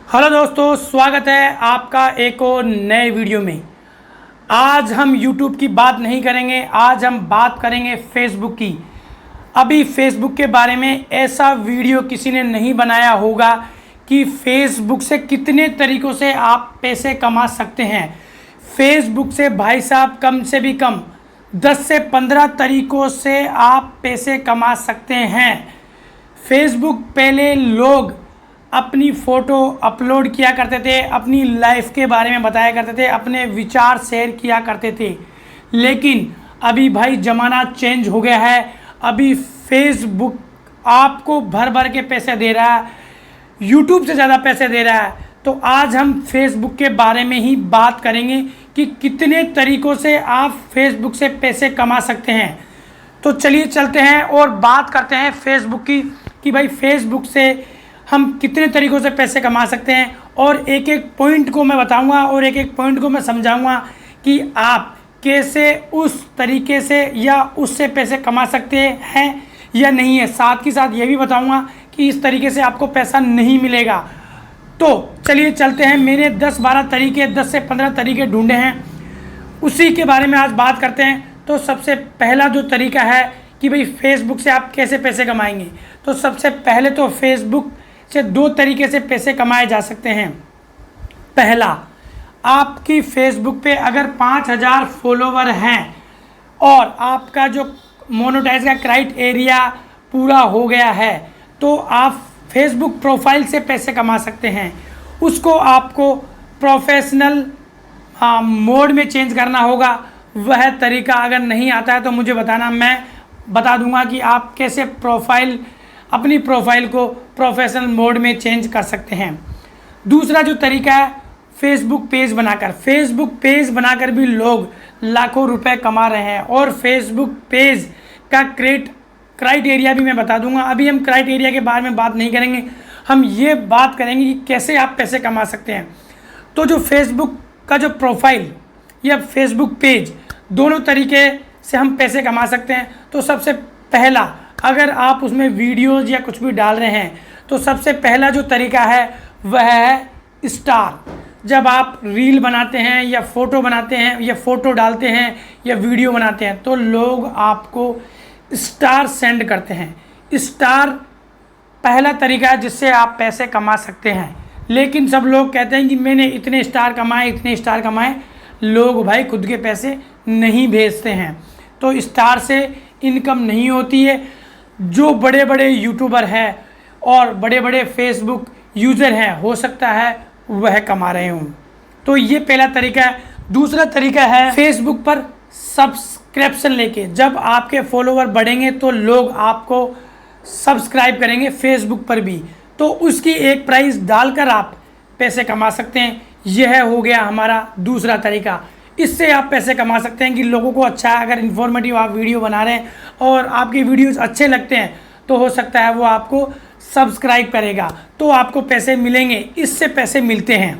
Hello दोस्तों, स्वागत है आपका एक और नए वीडियो में। आज हम YouTube की बात नहीं करेंगे, आज हम बात करेंगे फेसबुक की। अभी फेसबुक के बारे में ऐसा वीडियो किसी ने नहीं बनाया होगा कि फेसबुक से कितने तरीक़ों से आप पैसे कमा सकते हैं। फेसबुक से भाई साहब कम से भी कम 10 से 15 तरीक़ों से आप पैसे कमा सकते हैं। फेसबुक पहले लोग अपनी फ़ोटो अपलोड किया करते थे, अपनी लाइफ के बारे में बताया करते थे, अपने विचार शेयर किया करते थे। लेकिन अभी भाई ज़माना चेंज हो गया है। अभी फेसबुक आपको भर भर के पैसे दे रहा है, यूट्यूब से ज़्यादा पैसे दे रहा है। तो आज हम फेसबुक के बारे में ही बात करेंगे कि कितने तरीक़ों से आप फेसबुक से पैसे कमा सकते हैं। तो चलिए चलते हैं और बात करते हैं फेसबुक की कि भाई फेसबुक से हम कितने तरीक़ों से पैसे कमा सकते हैं। और एक एक पॉइंट को मैं बताऊंगा और एक एक पॉइंट को मैं समझाऊंगा कि आप कैसे उस तरीके से या उससे पैसे कमा सकते हैं या नहीं है। साथ ही साथ ये भी बताऊंगा कि इस तरीके से आपको पैसा नहीं मिलेगा। तो चलिए चलते हैं। मैंने 10-12 तरीके 10 से 15 तरीके ढूंढे हैं, उसी के बारे में आज बात करते हैं। तो सबसे पहला जो तरीका है कि भाई फेसबुक से आप कैसे पैसे कमाएंगे, तो सबसे पहले तो फेसबुक से 2 तरीके से पैसे कमाए जा सकते हैं। पहला, आपकी फेसबुक पे अगर 5000 फॉलोवर हैं और आपका जो मोनेटाइज का क्राइटेरिया पूरा हो गया है तो आप फेसबुक प्रोफाइल से पैसे कमा सकते हैं। उसको आपको प्रोफेशनल मोड में चेंज करना होगा। वह तरीका अगर नहीं आता है तो मुझे बताना, मैं बता दूंगा कि आप कैसे अपनी प्रोफाइल को प्रोफेशनल मोड में चेंज कर सकते हैं। दूसरा जो तरीका है फेसबुक पेज बनाकर। फेसबुक पेज बनाकर भी लोग लाखों रुपए कमा रहे हैं और फेसबुक पेज का क्राइटेरिया भी मैं बता दूंगा। अभी हम क्राइटेरिया के बारे में बात नहीं करेंगे, हम ये बात करेंगे कि कैसे आप पैसे कमा सकते हैं। तो जो फेसबुक का जो प्रोफाइल या फेसबुक पेज, दोनों तरीके से हम पैसे कमा सकते हैं। तो सबसे पहला, अगर आप उसमें वीडियोज़ या कुछ भी डाल रहे हैं तो सबसे पहला जो तरीका है वह है स्टार। जब आप रील बनाते हैं या फ़ोटो बनाते हैं या फ़ोटो डालते हैं या वीडियो बनाते हैं तो लोग आपको स्टार सेंड करते हैं। स्टार पहला तरीका है जिससे आप पैसे कमा सकते हैं। लेकिन सब लोग कहते हैं कि मैंने इतने स्टार कमाए, इतने स्टार कमाए। लोग भाई खुद के पैसे नहीं भेजते हैं, तो स्टार से इनकम नहीं होती है। जो बड़े बड़े यूट्यूबर हैं और बड़े बड़े फेसबुक यूज़र हैं, हो सकता है वह कमा रहे हों। तो ये पहला तरीका है। दूसरा तरीका है फेसबुक पर सब्सक्रिप्शन लेके। जब आपके फॉलोवर बढ़ेंगे तो लोग आपको सब्सक्राइब करेंगे फेसबुक पर भी, तो उसकी एक प्राइस डालकर आप पैसे कमा सकते हैं। यह हो गया हमारा दूसरा तरीका। इससे आप पैसे कमा सकते हैं कि लोगों को अच्छा, अगर इन्फॉर्मेटिव आप वीडियो बना रहे हैं और आपके वीडियोस अच्छे लगते हैं तो हो सकता है वो आपको सब्सक्राइब करेगा, तो आपको पैसे मिलेंगे। इससे पैसे मिलते हैं।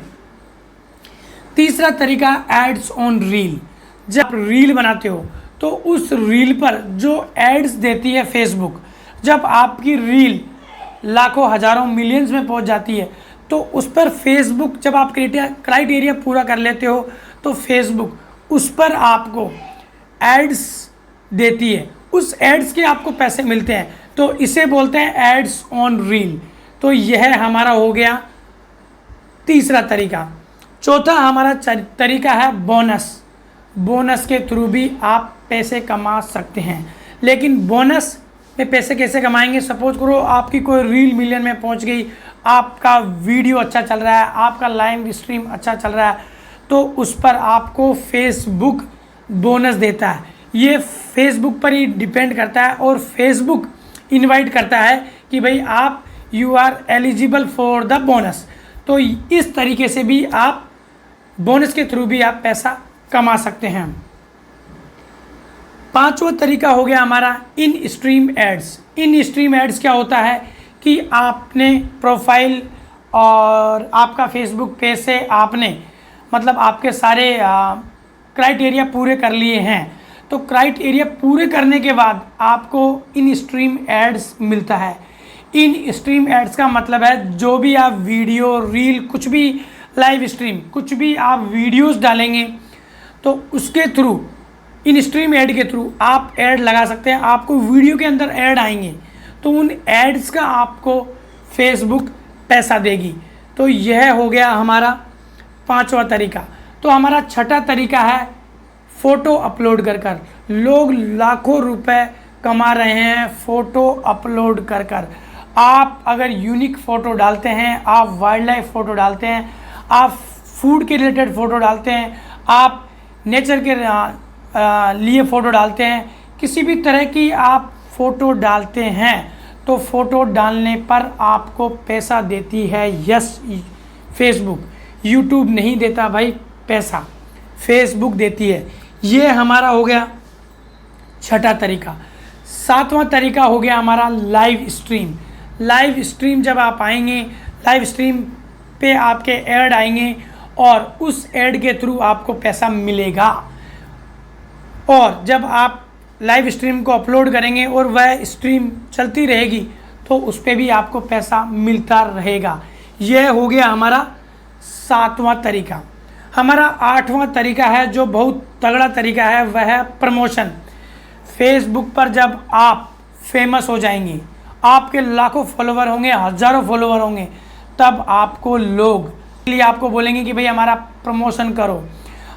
तीसरा तरीका एड्स ऑन रील। जब आप रील बनाते हो तो उस रील पर जो एड्स देती है फेसबुक, जब आपकी रील लाखों हज़ारों मिलियंस में पहुंच जाती है तो उस पर फेसबुक, जब आप क्राइटेरिया पूरा कर लेते हो तो फेसबुक उस पर आपको एड्स देती है। उस एड्स के आपको पैसे मिलते हैं, तो इसे बोलते हैं एड्स ऑन रील। तो यह हमारा हो गया तीसरा तरीका। चौथा हमारा तरीका है बोनस। बोनस के थ्रू भी आप पैसे कमा सकते हैं। लेकिन बोनस में पैसे कैसे कमाएंगे? सपोज करो आपकी कोई रील मिलियन में पहुंच गई, आपका वीडियो अच्छा चल रहा है, आपका लाइव स्ट्रीम अच्छा चल रहा है, तो उस पर आपको फेसबुक बोनस देता है। ये फेसबुक पर ही डिपेंड करता है और फेसबुक इनवाइट करता है कि भाई आप you are eligible for the bonus. तो इस तरीके से भी आप बोनस के थ्रू भी आप पैसा कमा सकते हैं। पांचवा तरीका हो गया हमारा in stream ads. In stream ads क्या होता है कि आपने प्रोफाइल और आपका फेसबुक पेज से आपने मतलब आपके सारे क्राइटेरिया पूरे कर लिए हैं, तो क्राइटेरिया पूरे करने के बाद आपको इन स्ट्रीम एड्स मिलता है। इन स्ट्रीम एड्स का मतलब है जो भी आप वीडियो, रील, कुछ भी लाइव स्ट्रीम, कुछ भी आप वीडियोस डालेंगे तो उसके थ्रू, इन स्ट्रीम ऐड के थ्रू आप ऐड लगा सकते हैं। आपको वीडियो के अंदर ऐड आएंगे तो उन एड्स का आपको फेसबुक पैसा देगी। तो यह हो गया हमारा 5वां तरीका। तो हमारा 6ठा तरीका है फ़ोटो अपलोड कर। लोग लाखों रुपए कमा रहे हैं फ़ोटो अपलोड कर। आप अगर यूनिक फ़ोटो डालते हैं, आप वाइल्ड लाइफ फ़ोटो डालते हैं, आप फूड के रिलेटेड फ़ोटो डालते हैं, आप नेचर के लिए फ़ोटो डालते हैं, किसी भी तरह की आप फ़ोटो डालते हैं तो फ़ोटो डालने पर आपको पैसा देती है यस फेसबुक। यूट्यूब नहीं देता भाई पैसा, फेसबुक देती है। ये हमारा हो गया 6ठा तरीका। 7वां तरीका हो गया हमारा लाइव स्ट्रीम। लाइव स्ट्रीम जब आप आएंगे, लाइव स्ट्रीम पे आपके ऐड आएंगे और उस ऐड के थ्रू आपको पैसा मिलेगा। और जब आप लाइव स्ट्रीम को अपलोड करेंगे और वह स्ट्रीम चलती रहेगी तो उस पर भी आपको पैसा मिलता रहेगा। यह हो गया हमारा 7वां तरीका। हमारा 8वां तरीका है जो बहुत तगड़ा तरीका है, वह है प्रमोशन। फेसबुक पर जब आप फेमस हो जाएंगे, आपके लाखों फॉलोवर होंगे, हज़ारों फॉलोवर होंगे, तब आपको लोग लिए आपको बोलेंगे कि भाई हमारा प्रमोशन करो,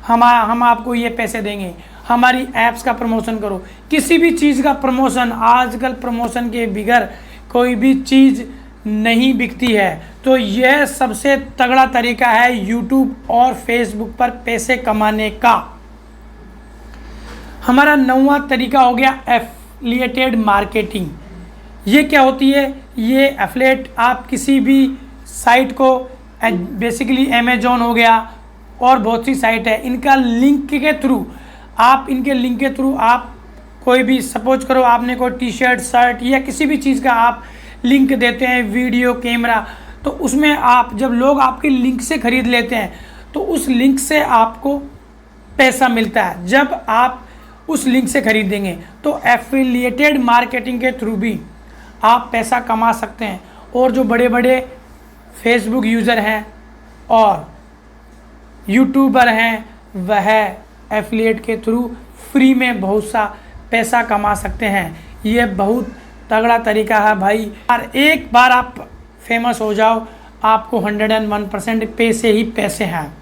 हम आपको ये पैसे देंगे, हमारी ऐप्स का प्रमोशन करो। किसी भी चीज़ का प्रमोशन, आजकल प्रमोशन के बगैर कोई भी चीज़ नहीं बिकती है। तो यह सबसे तगड़ा तरीका है यूट्यूब और फेसबुक पर पैसे कमाने का। हमारा 9वां तरीका हो गया एफिलिएटेड मार्केटिंग। ये क्या होती है? ये एफिलिएट, आप किसी भी साइट को, बेसिकली अमेजोन हो गया और बहुत सी साइट है, इनका लिंक के थ्रू आप, इनके लिंक के थ्रू आप कोई भी, सपोज करो आपने कोई टी शर्ट, शर्ट या किसी भी चीज़ का आप लिंक देते हैं, वीडियो, कैमरा, तो उसमें आप, जब लोग आपके लिंक से ख़रीद लेते हैं तो उस लिंक से आपको पैसा मिलता है जब आप उस लिंक से खरीदेंगे। तो एफिलिएटेड मार्केटिंग के थ्रू भी आप पैसा कमा सकते हैं। और जो बड़े बड़े फेसबुक यूज़र हैं और यूट्यूबर हैं, वह एफिलिएट के थ्रू फ्री में बहुत सा पैसा कमा सकते हैं। ये बहुत तगड़ा तरीका है भाई। और एक बार आप फेमस हो जाओ, आपको 101% पैसे ही पैसे हैं।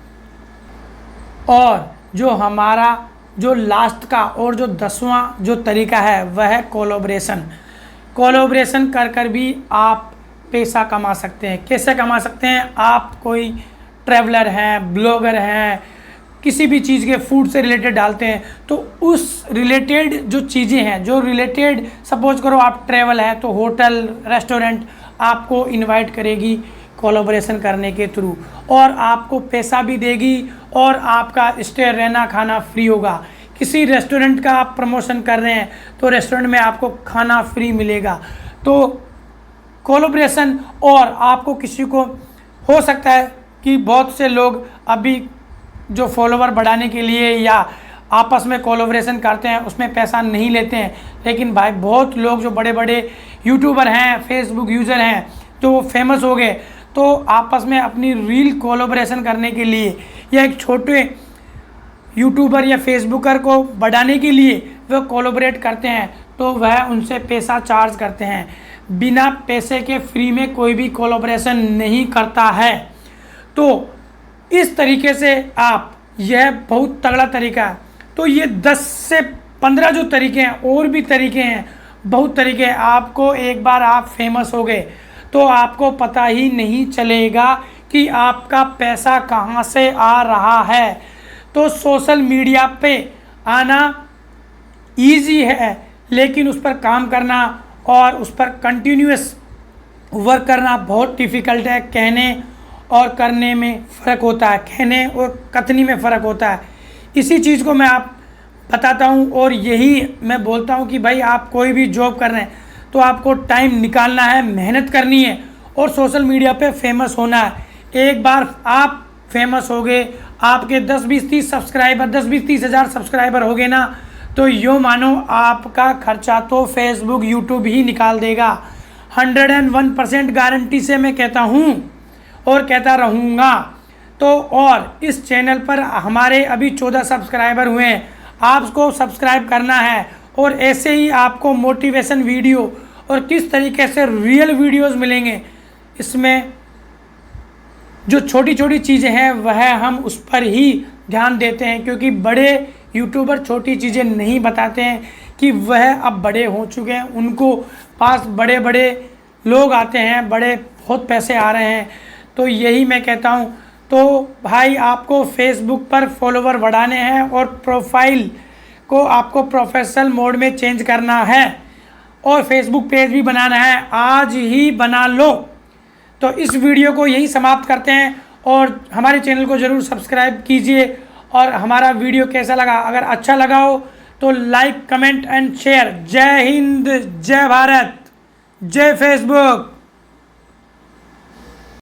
और जो हमारा जो लास्ट का और जो 10वां जो तरीका है वह है कोलैबोरेशन। कोलैबोरेशन कर भी आप पैसा कमा सकते हैं। कैसे कमा सकते हैं? आप कोई ट्रैवलर हैं, ब्लॉगर हैं, किसी भी चीज़ के फूड से रिलेटेड डालते हैं तो उस रिलेटेड जो चीज़ें हैं, जो रिलेटेड, सपोज करो आप ट्रैवल है तो होटल, रेस्टोरेंट आपको इनवाइट करेगी कोलैबोरेशन करने के थ्रू और आपको पैसा भी देगी और आपका स्टे, रहना, खाना फ्री होगा। किसी रेस्टोरेंट का आप प्रमोशन कर रहे हैं तो रेस्टोरेंट में आपको खाना फ्री मिलेगा। तो कोलैबोरेशन, और आपको किसी को, हो सकता है कि बहुत से लोग अभी जो फॉलोवर बढ़ाने के लिए या आपस में कोलैबोरेशन करते हैं उसमें पैसा नहीं लेते हैं, लेकिन भाई बहुत लोग जो बड़े बड़े यूट्यूबर हैं, फेसबुक यूज़र हैं, जो वो फेमस हो गए तो आपस में अपनी रील कोलैबोरेशन करने के लिए या एक छोटे यूट्यूबर या फेसबुकर को बढ़ाने के लिए वह कोलैबोरेट करते हैं तो वह उनसे पैसा चार्ज करते हैं। बिना पैसे के फ्री में कोई भी कोलैबोरेशन नहीं करता है। तो इस तरीके से आप, यह बहुत तगड़ा तरीका है। तो ये 10 से 15 जो तरीके हैं, और भी तरीके हैं, बहुत तरीके हैं। आपको एक बार आप फेमस हो गए तो आपको पता ही नहीं चलेगा कि आपका पैसा कहाँ से आ रहा है। तो सोशल मीडिया पे आना ईजी है, लेकिन उस पर काम करना और उस पर कंटिन्यूअस वर्क करना बहुत डिफ़िकल्ट है। कहने और करने में फ़र्क होता है, कहने और कथनी में फ़र्क होता है। इसी चीज़ को मैं आप बताता हूँ और यही मैं बोलता हूँ कि भाई आप कोई भी जॉब कर रहे हैं तो आपको टाइम निकालना है, मेहनत करनी है और सोशल मीडिया पे फेमस होना है। एक बार आप फेमस हो गए, आपके 10, 20, 30 सब्सक्राइबर, 10, 20, 30 हज़ार सब्सक्राइबर हो गए ना, तो यूँ मानो आपका खर्चा तो फेसबुक, यूट्यूब ही निकाल देगा। 101% गारंटी से मैं कहता हूँ और कहता रहूँगा। तो और इस चैनल पर हमारे अभी 14 सब्सक्राइबर हुए हैं, आपको सब्सक्राइब करना है और ऐसे ही आपको मोटिवेशन वीडियो और किस तरीके से रियल वीडियोस मिलेंगे, इसमें जो छोटी छोटी चीज़ें हैं वह हम उस पर ही ध्यान देते हैं, क्योंकि बड़े यूट्यूबर छोटी चीज़ें नहीं बताते हैं कि वह अब बड़े हो चुके हैं, उनको पास बड़े बड़े लोग आते हैं, बड़े बहुत पैसे आ रहे हैं। तो यही मैं कहता हूँ। तो भाई आपको फेसबुक पर फॉलोवर बढ़ाने हैं और प्रोफाइल को आपको प्रोफेशनल मोड में चेंज करना है और फेसबुक पेज भी बनाना है, आज ही बना लो। तो इस वीडियो को यही समाप्त करते हैं और हमारे चैनल को ज़रूर सब्सक्राइब कीजिए। और हमारा वीडियो कैसा लगा, अगर अच्छा लगा हो तो लाइक, कमेंट एंड शेयर। जय हिंद, जय भारत, जय फेसबुक।